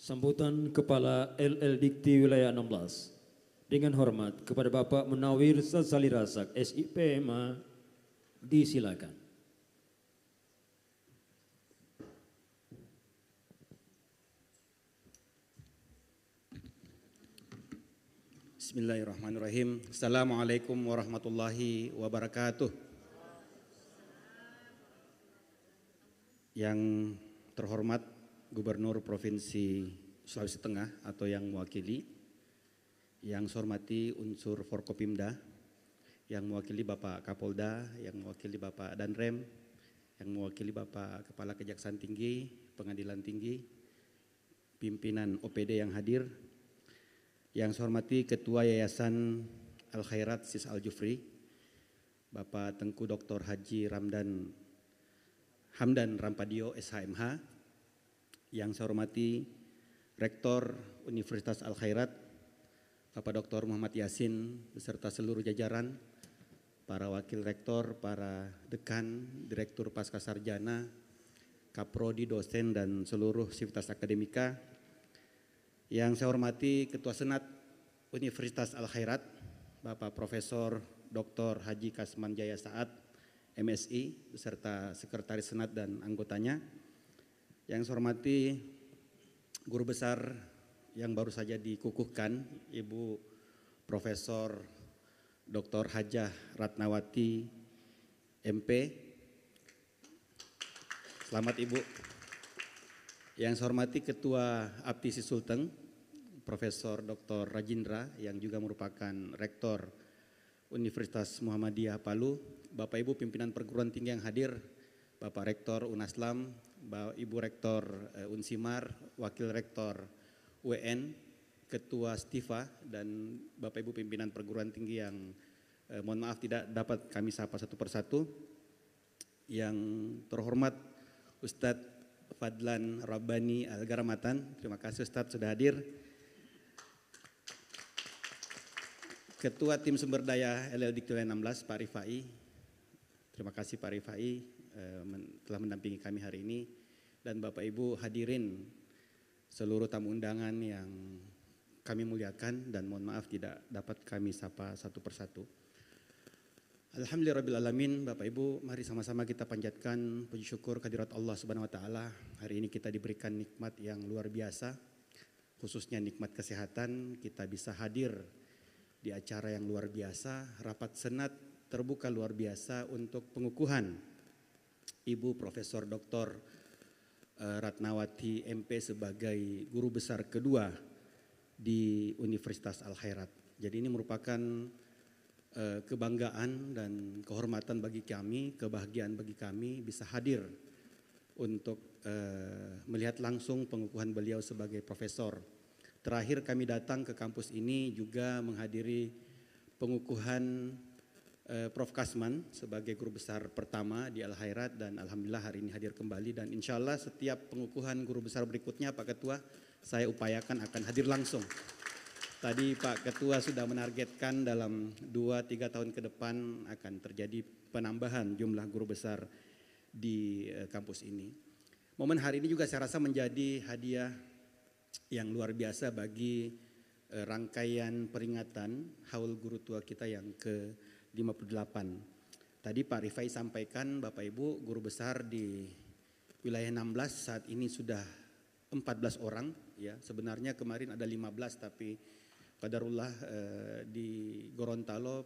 Sambutan Kepala LL Dikti Wilayah 16. Dengan hormat kepada Bapak Munawir Sazali Razak, SIPMA, disilakan. Bismillahirrahmanirrahim. Assalamualaikum warahmatullahi wabarakatuh. Yang terhormat Gubernur Provinsi Sulawesi Tengah atau yang mewakili, yang saya hormati unsur Forkopimda, yang mewakili Bapak Kapolda, yang mewakili Bapak Danrem, yang mewakili Bapak Kepala Kejaksaan Tinggi, Pengadilan Tinggi, pimpinan OPD yang hadir, yang saya hormati Ketua Yayasan Al Khairat Sis Al Jufri, Bapak Tengku Dr. Haji Hamdan Rampadio SHMH, yang saya hormati Rektor Universitas Al Khairat, Bapak Dr. Muhammad Yasin beserta seluruh jajaran, para wakil rektor, para dekan, direktur pasca sarjana, kaprodi, dosen, dan seluruh sivitas akademika. Yang saya hormati Ketua Senat Universitas Al Khairat, Bapak Profesor Dr. Haji Kasman Jaya Saad, MSI, beserta Sekretaris Senat dan anggotanya. Yang saya hormati Guru Besar yang baru saja dikukuhkan, Ibu Profesor Dr. Hajah Ratnawati, MP. Selamat Ibu. Yang saya hormati Ketua Aptisi Sulteng, Profesor Dr. Rajindra, yang juga merupakan Rektor Universitas Muhammadiyah Palu, Bapak Ibu pimpinan perguruan tinggi yang hadir, Bapak Rektor Unaslam, Ibu Rektor Unsimar, Wakil Rektor UN, Ketua Stiva, dan Bapak Ibu pimpinan perguruan tinggi yang mohon maaf tidak dapat kami sapa satu persatu. Yang terhormat Ustadz Fadlan Rabbani Al-Garamatan, terima kasih Ustadz sudah hadir. Ketua Tim Sumber Daya LL Dikti Wilayah 16, Pak Rifai, terima kasih Pak Rifai telah mendampingi kami hari ini, dan Bapak Ibu hadirin seluruh tamu undangan yang kami muliakan dan mohon maaf tidak dapat kami sapa satu persatu. Alhamdulillahirrabbilalamin. Bapak Ibu, mari sama-sama kita panjatkan puji syukur kehadirat Allah Subhanahu wa taala. Hari ini kita diberikan nikmat yang luar biasa, khususnya nikmat kesehatan. Kita bisa hadir di acara yang luar biasa, rapat senat terbuka luar biasa untuk pengukuhan Ibu Profesor Dr. Ratnawati MP sebagai guru besar kedua di Universitas Al Khairat. Jadi ini merupakan kebanggaan dan kehormatan bagi kami, kebahagiaan bagi kami bisa hadir untuk melihat langsung pengukuhan beliau sebagai profesor. Terakhir kami datang ke kampus ini juga menghadiri pengukuhan Prof. Kasman sebagai guru besar pertama di Al Khairat, dan alhamdulillah hari ini hadir kembali, dan insya Allah setiap pengukuhan guru besar berikutnya Pak Ketua saya upayakan akan hadir langsung. Tadi Pak Ketua sudah menargetkan dalam 2-3 tahun ke depan akan terjadi penambahan jumlah guru besar di kampus ini. Momen hari ini juga saya rasa menjadi hadiah yang luar biasa bagi rangkaian peringatan Haul Guru Tua kita yang ke-58. Tadi Pak Rifai sampaikan Bapak Ibu guru besar di wilayah 16 saat ini sudah 14 orang ya. Sebenarnya kemarin ada 15 tapi qadarullah di Gorontalo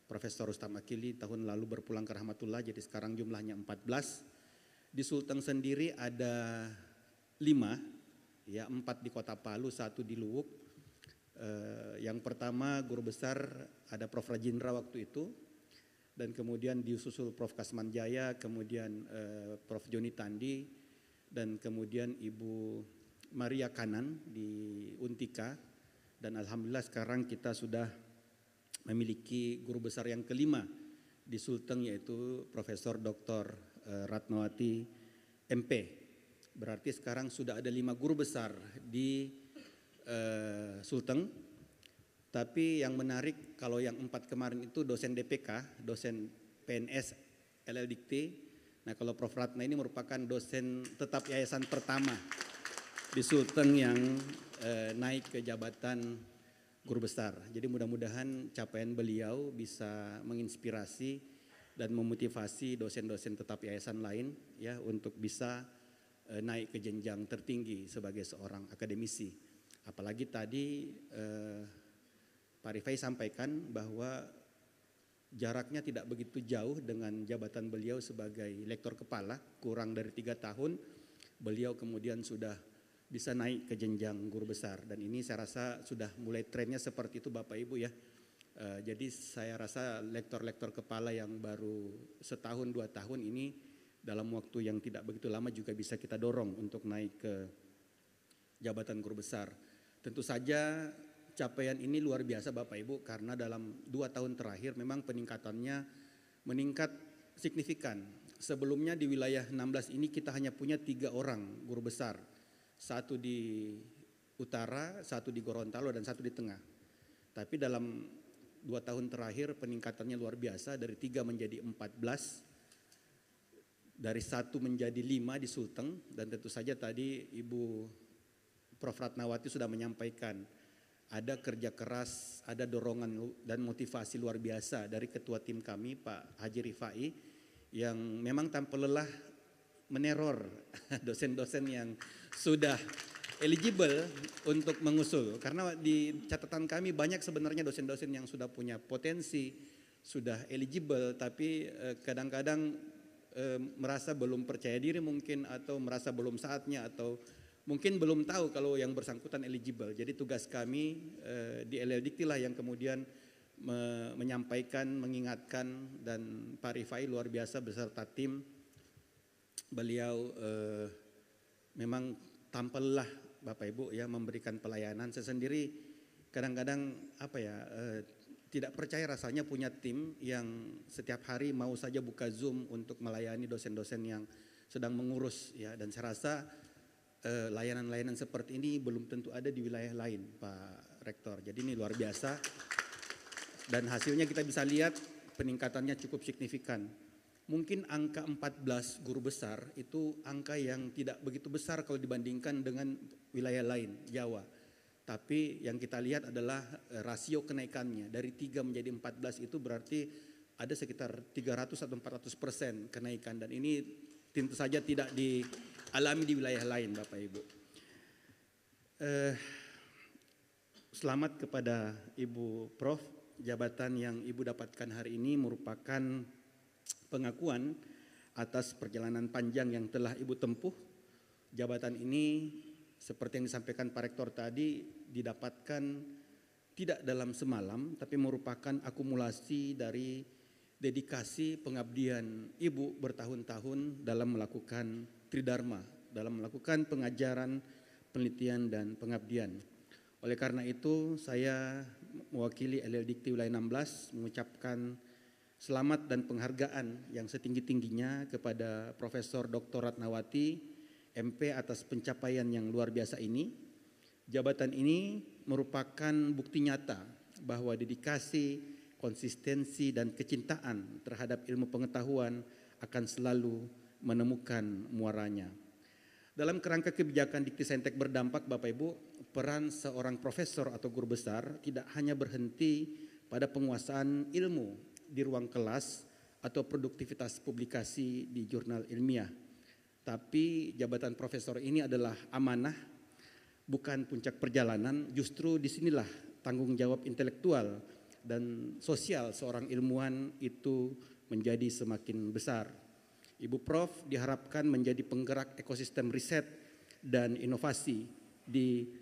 Profesor Rustam Akili tahun lalu berpulang ke rahmatullah, jadi sekarang jumlahnya 14. Di Sulteng sendiri ada 5 ya, 4 di Kota Palu, 1 di Luwuk. Yang pertama guru besar ada Prof. Rajindra waktu itu, dan kemudian disusul Prof. Kasman Jaya, kemudian Prof. Joni Tandi, dan kemudian Ibu Maria Kanan di Untika, dan alhamdulillah sekarang kita sudah memiliki guru besar yang kelima di Sulteng yaitu Profesor Dr. Ratnawati MP. Berarti sekarang sudah ada 5 guru besar di Sulteng. Tapi yang menarik kalau yang 4 kemarin itu dosen DPK, dosen PNS LL Dikti. Nah kalau Prof. Ratna ini merupakan dosen tetap yayasan pertama di Sulteng yang naik ke jabatan guru besar. Jadi mudah-mudahan capaian beliau bisa menginspirasi dan memotivasi dosen-dosen tetap yayasan lain ya untuk bisa naik ke jenjang tertinggi sebagai seorang akademisi. Apalagi tadi Pak Rifai sampaikan bahwa jaraknya tidak begitu jauh dengan jabatan beliau sebagai lektor kepala, kurang dari 3 tahun beliau kemudian sudah bisa naik ke jenjang guru besar. Dan ini saya rasa sudah mulai trennya seperti itu Bapak Ibu ya. Jadi saya rasa lektor-lektor kepala yang baru setahun 2 tahun ini dalam waktu yang tidak begitu lama juga bisa kita dorong untuk naik ke jabatan guru besar. Tentu saja capaian ini luar biasa Bapak Ibu karena dalam 2 tahun terakhir memang peningkatannya meningkat signifikan. Sebelumnya di wilayah 16 ini kita hanya punya 3 orang guru besar. 1 di utara, 1 di Gorontalo dan 1 di tengah. Tapi dalam 2 tahun terakhir peningkatannya luar biasa dari 3 menjadi 14. Dari 1 menjadi 5 di Sulteng dan tentu saja tadi Ibu Prof. Ratnawati sudah menyampaikan ada kerja keras, ada dorongan dan motivasi luar biasa dari ketua tim kami Pak Haji Rifai yang memang tanpa lelah meneror dosen-dosen yang sudah eligible untuk mengusul. Karena di catatan kami banyak sebenarnya dosen-dosen yang sudah punya potensi, sudah eligible tapi kadang-kadang merasa belum percaya diri mungkin atau merasa belum saatnya atau mungkin belum tahu kalau yang bersangkutan eligible. Jadi tugas kami di LLDikti lah yang kemudian menyampaikan, mengingatkan dan Pak Rifai luar biasa beserta tim. Beliau memang tanpa lelah Bapak Ibu ya memberikan pelayanan. Saya sendiri kadang-kadang tidak percaya rasanya punya tim yang setiap hari mau saja buka Zoom untuk melayani dosen-dosen yang sedang mengurus ya, dan saya rasa layanan-layanan seperti ini belum tentu ada di wilayah lain Pak Rektor. Jadi ini luar biasa dan hasilnya kita bisa lihat peningkatannya cukup signifikan. Mungkin angka 14 guru besar itu angka yang tidak begitu besar kalau dibandingkan dengan wilayah lain Jawa. Tapi yang kita lihat adalah rasio kenaikannya dari 3 menjadi 14 itu berarti ada sekitar 300 atau 400% kenaikan dan ini tentu saja tidak dialami di wilayah lain Bapak Ibu. Selamat kepada Ibu Prof. Jabatan yang Ibu dapatkan hari ini merupakan pengakuan atas perjalanan panjang yang telah Ibu tempuh. Jabatan ini seperti yang disampaikan Pak Rektor tadi didapatkan tidak dalam semalam tapi merupakan akumulasi dari dedikasi pengabdian Ibu bertahun-tahun dalam melakukan tridharma, dalam melakukan pengajaran, penelitian dan pengabdian. Oleh karena itu saya mewakili LLDikti Wilayah 16 mengucapkan selamat dan penghargaan yang setinggi-tingginya kepada Profesor Dr. Ratnawati MP atas pencapaian yang luar biasa ini. Jabatan ini merupakan bukti nyata bahwa dedikasi, konsistensi dan kecintaan terhadap ilmu pengetahuan akan selalu menemukan muaranya. Dalam kerangka kebijakan Dikti Saintek berdampak Bapak Ibu, peran seorang profesor atau guru besar tidak hanya berhenti pada penguasaan ilmu di ruang kelas atau produktivitas publikasi di jurnal ilmiah. Tapi jabatan profesor ini adalah amanah, bukan puncak perjalanan. Justru disinilah tanggung jawab intelektual dan sosial seorang ilmuwan itu menjadi semakin besar. Ibu Prof diharapkan menjadi penggerak ekosistem riset dan inovasi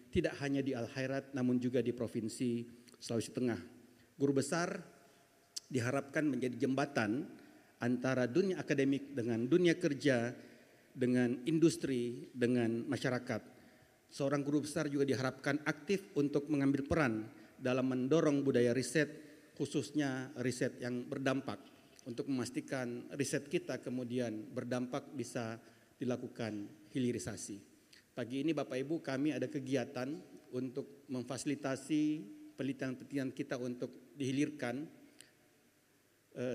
tidak hanya di Al-Khairat namun juga di Provinsi Sulawesi Tengah. Guru besar diharapkan menjadi jembatan antara dunia akademik dengan dunia kerja, dengan industri, dengan masyarakat. Seorang guru besar juga diharapkan aktif untuk mengambil peran dalam mendorong budaya riset, khususnya riset yang berdampak, untuk memastikan riset kita kemudian berdampak bisa dilakukan hilirisasi. Pagi ini Bapak Ibu kami ada kegiatan untuk memfasilitasi penelitian-penelitian kita untuk dihilirkan.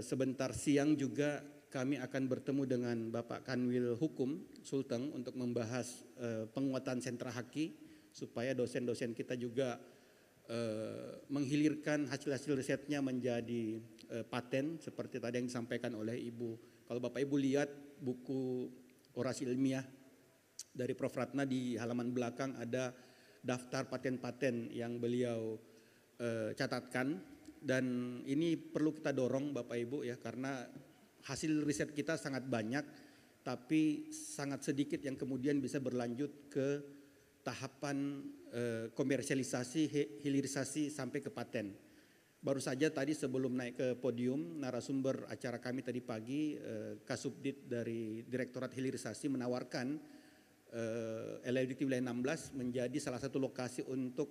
Sebentar siang juga kami akan bertemu dengan Bapak Kanwil Hukum Sulteng untuk membahas penguatan sentra haki supaya dosen-dosen kita juga menghilirkan hasil-hasil risetnya menjadi paten seperti tadi yang disampaikan oleh Ibu. Kalau Bapak Ibu lihat buku orasi ilmiah dari Prof. Ratna di halaman belakang ada daftar paten-paten yang beliau catatkan, dan ini perlu kita dorong Bapak Ibu ya, karena hasil riset kita sangat banyak tapi sangat sedikit yang kemudian bisa berlanjut ke tahapan komersialisasi, hilirisasi sampai ke paten. Baru saja tadi sebelum naik ke podium, narasumber acara kami tadi pagi, Kasubdit dari Direktorat Hilirisasi menawarkan LLDT Wilayah 16 menjadi salah satu lokasi untuk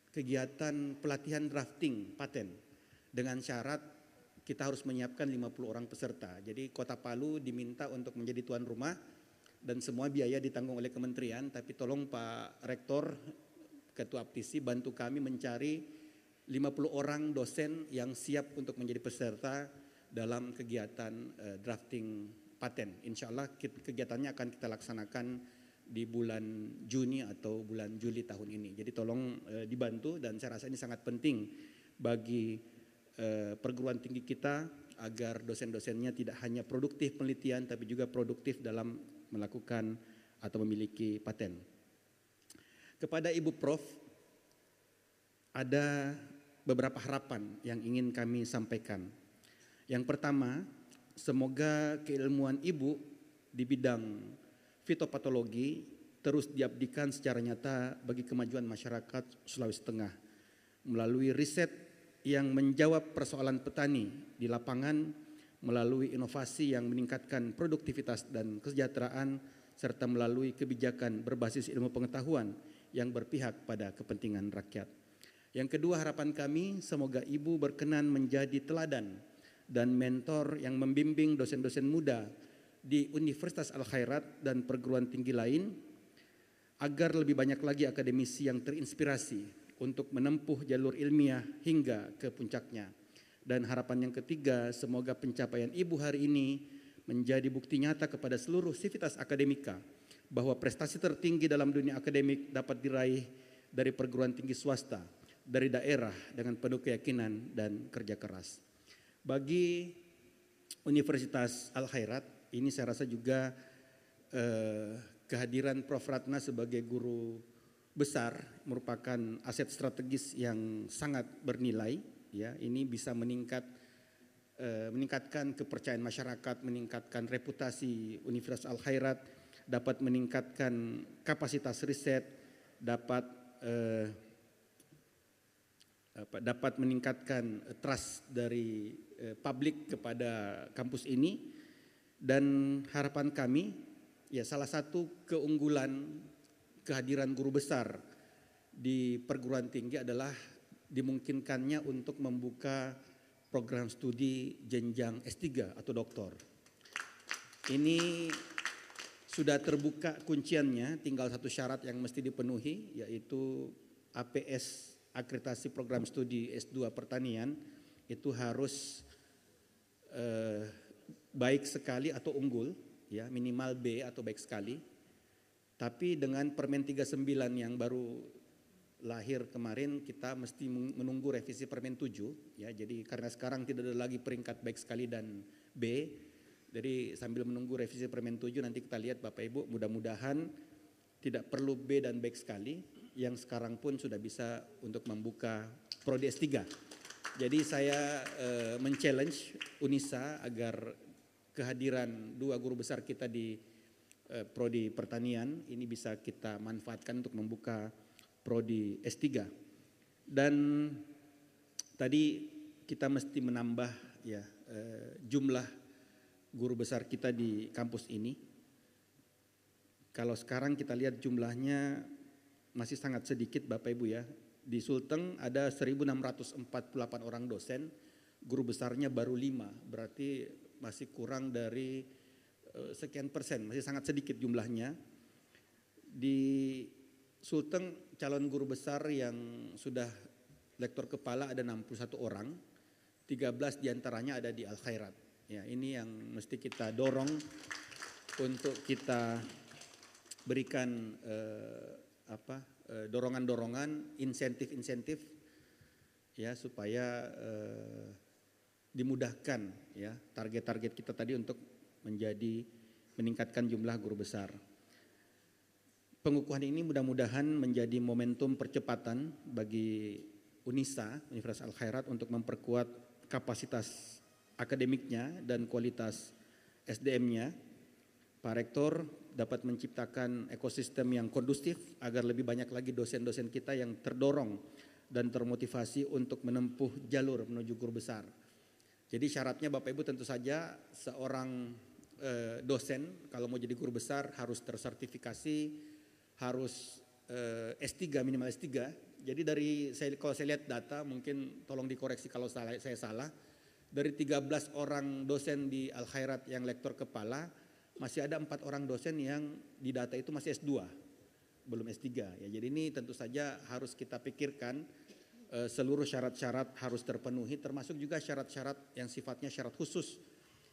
kegiatan pelatihan drafting paten dengan syarat kita harus menyiapkan 50 orang peserta. Jadi Kota Palu diminta untuk menjadi tuan rumah dan semua biaya ditanggung oleh kementerian, tapi tolong Pak Rektor, Ketua Aptisi bantu kami mencari 50 orang dosen yang siap untuk menjadi peserta dalam kegiatan drafting paten. Insya Allah kegiatannya akan kita laksanakan di bulan Juni atau bulan Juli tahun ini. Jadi tolong dibantu, dan saya rasa ini sangat penting bagi perguruan tinggi kita agar dosen-dosennya tidak hanya produktif penelitian tapi juga produktif dalam melakukan atau memiliki paten. Kepada Ibu Prof, ada beberapa harapan yang ingin kami sampaikan. Yang pertama, semoga keilmuan Ibu di bidang fitopatologi terus diabdikan secara nyata bagi kemajuan masyarakat Sulawesi Tengah melalui riset yang menjawab persoalan petani di lapangan melalui inovasi yang meningkatkan produktivitas dan kesejahteraan serta melalui kebijakan berbasis ilmu pengetahuan yang berpihak pada kepentingan rakyat. Yang kedua, harapan kami semoga Ibu berkenan menjadi teladan dan mentor yang membimbing dosen-dosen muda di Universitas Al-Khairat dan perguruan tinggi lain agar lebih banyak lagi akademisi yang terinspirasi untuk menempuh jalur ilmiah hingga ke puncaknya. Dan harapan yang ketiga, semoga pencapaian Ibu hari ini menjadi bukti nyata kepada seluruh sivitas akademika bahwa prestasi tertinggi dalam dunia akademik dapat diraih dari perguruan tinggi swasta, dari daerah dengan penuh keyakinan dan kerja keras. Bagi Universitas Al-Khairat, ini saya rasa juga kehadiran Prof. Ratna sebagai guru besar merupakan aset strategis yang sangat bernilai. Ya, ini bisa meningkatkan kepercayaan masyarakat, meningkatkan reputasi Universitas Al-Khairat, dapat meningkatkan kapasitas riset, dapat meningkatkan trust dari publik kepada kampus ini. Dan harapan kami, ya salah satu keunggulan kehadiran guru besar di perguruan tinggi adalah dimungkinkannya untuk membuka program studi jenjang S3 atau doktor. Ini sudah terbuka kunciannya, tinggal satu syarat yang mesti dipenuhi, yaitu APS, akreditasi program studi S2 pertanian, itu harus baik sekali atau unggul, ya minimal B atau baik sekali. Tapi dengan Permen 39 yang baru lahir kemarin, kita mesti menunggu revisi Permen 7, ya. Jadi karena sekarang tidak ada lagi peringkat baik sekali dan B, jadi sambil menunggu revisi Permen 7 nanti kita lihat Bapak Ibu, mudah-mudahan tidak perlu B dan baik sekali, yang sekarang pun sudah bisa untuk membuka prodi S3. Jadi saya men-challenge Unisa agar kehadiran dua guru besar kita di prodi pertanian ini bisa kita manfaatkan untuk membuka prodi S3. Dan tadi kita mesti menambah ya jumlah guru besar kita di kampus ini. Kalau sekarang kita lihat jumlahnya masih sangat sedikit Bapak Ibu ya. Di Sulteng ada 1.648 orang dosen, guru besarnya baru 5, berarti masih kurang dari sekian persen, masih sangat sedikit jumlahnya. Di Sulteng calon guru besar yang sudah lektor kepala ada 61 orang, 13 diantaranya ada di Al Khairat. Ya, ini yang mesti kita dorong untuk kita berikan dorongan-dorongan, insentif-insentif ya supaya dimudahkan ya target-target kita tadi untuk meningkatkan jumlah guru besar. Pengukuhan ini mudah-mudahan menjadi momentum percepatan bagi UNISA, Universitas Al Khairat, untuk memperkuat kapasitas akademiknya dan kualitas SDM-nya. Pak Rektor dapat menciptakan ekosistem yang kondusif agar lebih banyak lagi dosen-dosen kita yang terdorong dan termotivasi untuk menempuh jalur menuju guru besar. Jadi syaratnya Bapak Ibu tentu saja seorang dosen kalau mau jadi guru besar harus tersertifikasi, harus S3, minimal S3. Jadi kalau saya lihat data, mungkin tolong dikoreksi kalau saya salah, dari 13 orang dosen di Al Khairat yang lektor kepala, masih ada 4 orang dosen yang di data itu masih S2, belum S3. Ya, jadi ini tentu saja harus kita pikirkan seluruh syarat-syarat harus terpenuhi, termasuk juga syarat-syarat yang sifatnya syarat khusus,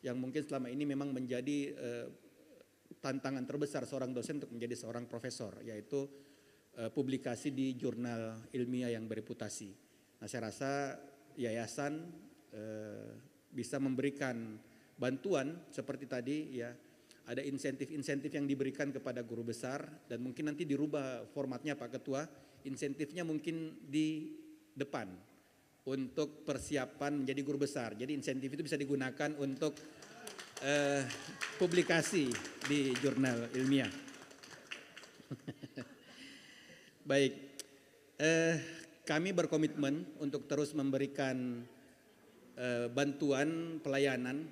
yang mungkin selama ini memang menjadi tantangan terbesar seorang dosen untuk menjadi seorang profesor, yaitu publikasi di jurnal ilmiah yang bereputasi. Nah, saya rasa yayasan bisa memberikan bantuan seperti tadi ya, ada insentif-insentif yang diberikan kepada guru besar dan mungkin nanti dirubah formatnya Pak Ketua, insentifnya mungkin di depan untuk persiapan menjadi guru besar. Jadi insentif itu bisa digunakan untuk publikasi di jurnal ilmiah. Baik, kami berkomitmen untuk terus memberikan bantuan pelayanan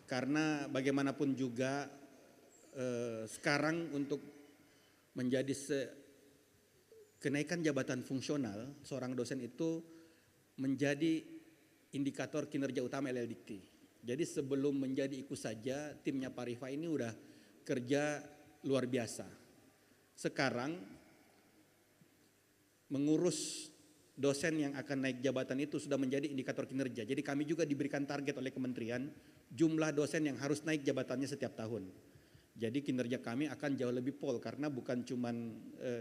karena bagaimanapun juga sekarang untuk menjadi kenaikan jabatan fungsional seorang dosen itu menjadi indikator kinerja utama LL Dikti. Jadi sebelum menjadi ikut saja, timnya Pak Rifai ini udah kerja luar biasa. Sekarang mengurus dosen yang akan naik jabatan itu sudah menjadi indikator kinerja. Jadi kami juga diberikan target oleh kementerian jumlah dosen yang harus naik jabatannya setiap tahun. Jadi kinerja kami akan jauh lebih pol karena bukan cuman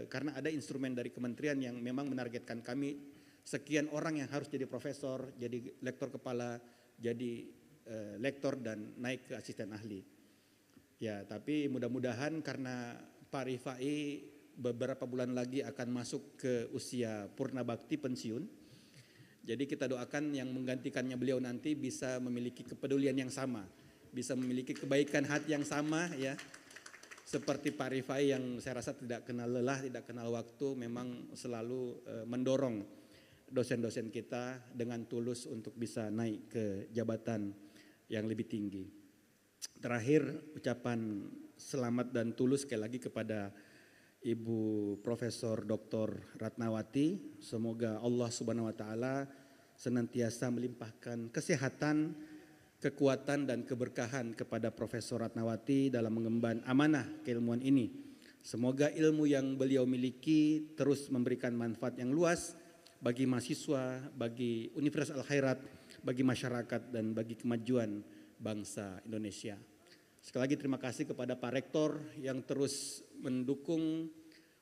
karena ada instrumen dari kementerian yang memang menargetkan kami sekian orang yang harus jadi profesor, jadi lektor kepala, jadi lektor dan naik ke asisten ahli. Ya, tapi mudah-mudahan karena Pak Rifai beberapa bulan lagi akan masuk ke usia purna bakti pensiun. Jadi kita doakan yang menggantikannya beliau nanti bisa memiliki kepedulian yang sama, bisa memiliki kebaikan hati yang sama ya. Seperti Pak Rifai yang saya rasa tidak kenal lelah, tidak kenal waktu, memang selalu mendorong dosen-dosen kita dengan tulus untuk bisa naik ke jabatan yang lebih tinggi. Terakhir ucapan selamat dan tulus sekali lagi kepada Ibu Profesor Dr. Ratnawati. Semoga Allah Subhanahu wa taala senantiasa melimpahkan kesehatan, kekuatan dan keberkahan kepada Profesor Ratnawati dalam mengemban amanah keilmuan ini. Semoga ilmu yang beliau miliki terus memberikan manfaat yang luas bagi mahasiswa, bagi Universitas Al Khairat, bagi masyarakat dan bagi kemajuan bangsa Indonesia. Sekali lagi terima kasih kepada Pak Rektor yang terus mendukung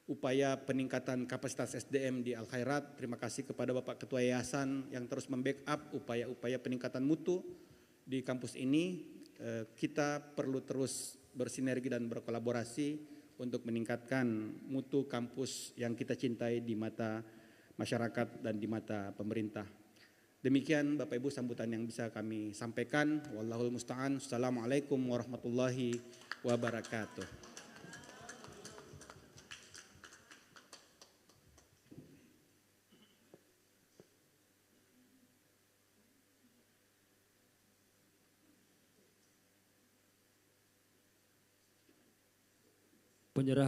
upaya peningkatan kapasitas SDM di Al Khairat. Terima kasih kepada Bapak Ketua Yayasan yang terus membackup upaya-upaya peningkatan mutu di kampus ini. Kita perlu terus bersinergi dan berkolaborasi untuk meningkatkan mutu kampus yang kita cintai di mata masyarakat dan di mata pemerintah. Demikian Bapak Ibu sambutan yang bisa kami sampaikan. Wallahul musta'an. Assalamualaikum warahmatullahi wabarakatuh. Penyerahan